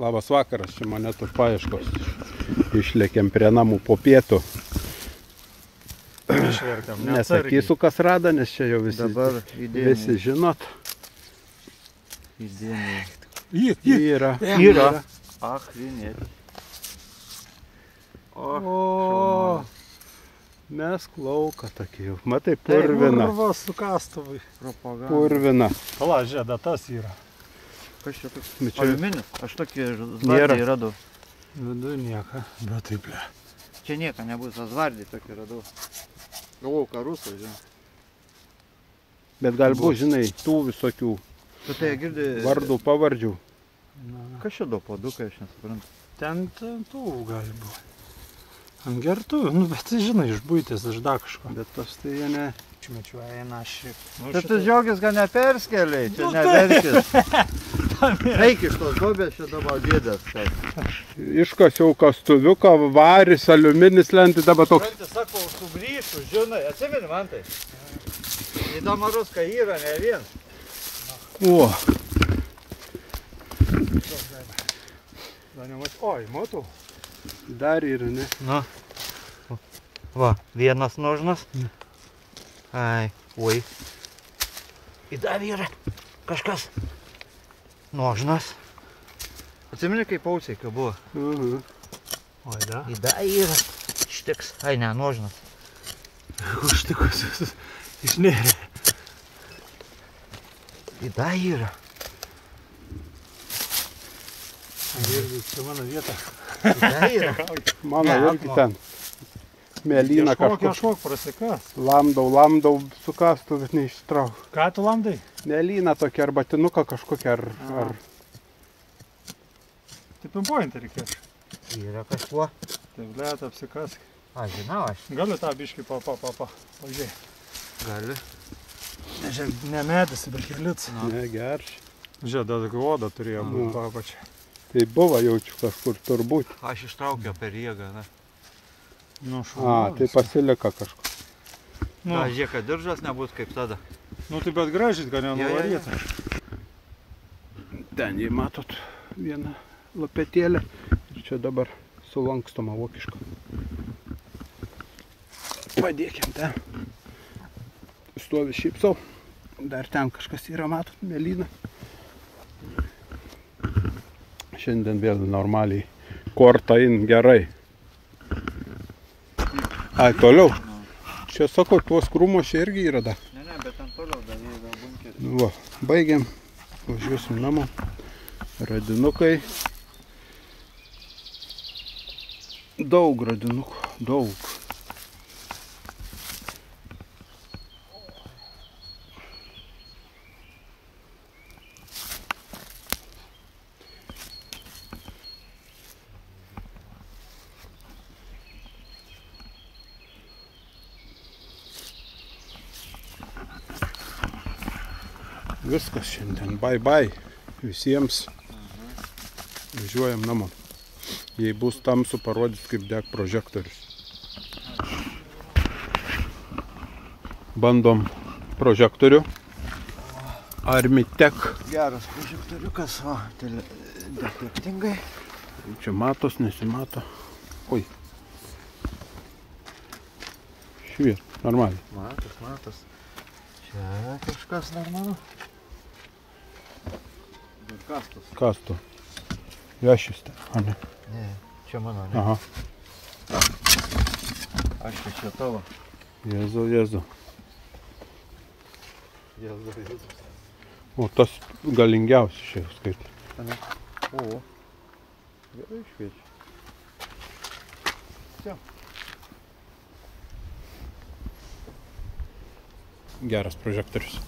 Labas vakaras, čia monetų paieškos. Išlėkėm prie namų po pietų. Nesakysiu, kas rada, nes čia jau visi žinot. Yra. Achrinėti. O, mes klauką tokį jau. Matai, purvina. Purva su kastuvai. Purvina. Pala, žieda, tas yra. Kas čia toks? Aliuminis? Aš tokį zvardį radau. Vidu nieka, bet taip ble. Čia nieka nebus, aš zvardį tokį radau. Galvau, karusą, žinai. Bet galbūt, žinai, tų visokių Tu tai girdi... vardų, pavardžių. Kas čia daug padukai, aš nesuprantu. Ten tų gali būti. Ant gertų, nu bet tai žinai, iš buitės, iš dakško. Bet tas tai jie ne... Šmečiu eina šiek. Bet tu žiaugis gal neperskeliai, čia neverkis. Reikia iš tos duobės, čia dabar dėdės. Iškasiau kastuviuką, varis, aliuminis lenti, dabar toks. Supranti, sakau, sugrįžtų, žinai, atsimeni man tai. Įdomarus, kai yra, ne vien. O. Oi, matau. Dar yra, ne? Na. Va, vienas nožnas. Ai, oi. Ir dar yra kažkas. Nožnas. Atsimeni, kaip ausiai, kai buvo? Oi, da. Ir dar yra. Štiks. Ai, ne, nožnas. Užtikus išnėrė. Ir dar yra. Irgi, čia mano vieta. Ir dar yra. Mano irgi ten. Mėlyna Kažkok prasikas. Lamdau su kastuvu, bet neištrauk. Ką tu lamdai? Mėlyna tokia, ar batinuką kažkokia, ar... Tai pimpointą reikės. Yra kažkuo. Tai blėt, apsikask. Aš žinau, aš. Gali tą biškį pažiūrėti. Gali. Nemedėsi, bet kelic. Ne, gerš. Žiūrėk, dar oda turėjo būti papačią. Tai buvo jaučiu kažkur turbūt. Aš ištraukiau per jėgą, ne? Nu, Tai pasilika kažkur. Na, žiūrėk, kad diržas nebus kaip tada. Nu, tai bet gražyt, kad nenuvaryta. Ten jį matot vieną lapetėlę. Ir čia dabar sulankstoma vokiška. Padėkim ten. Stovi šypsau. Dar ten kažkas yra, matot, mėlyna. Šiandien vėl normaliai korta in gerai. Ai, toliau. Čia sako, tuos krūmos čia irgi yra dar. Ne, bet ten toliau dar yra bunkeris. Va, baigiam. Važiuosim namo. Radinukai. Daug radinukų, daug. Viskas šiandien, bye visiems. Važiuojam namo. Jei bus tamsu, parodys, kaip deg prožektorius. Bandom prožektorių. Armitek. Geras prožektoriukas, o, defektingai. Čia matos, nesimato. Oi. Šviet, normaliai. Matos. Čia kažkas normalu. Kasto. Jašis ten, a ne? Ne, čia mano, ne? Aha. Aš čia tavo. Jėzu. Jėzu. O tas galingiausias čia skaitė. O, gerai šviečia. Čia. Geras prožektorius.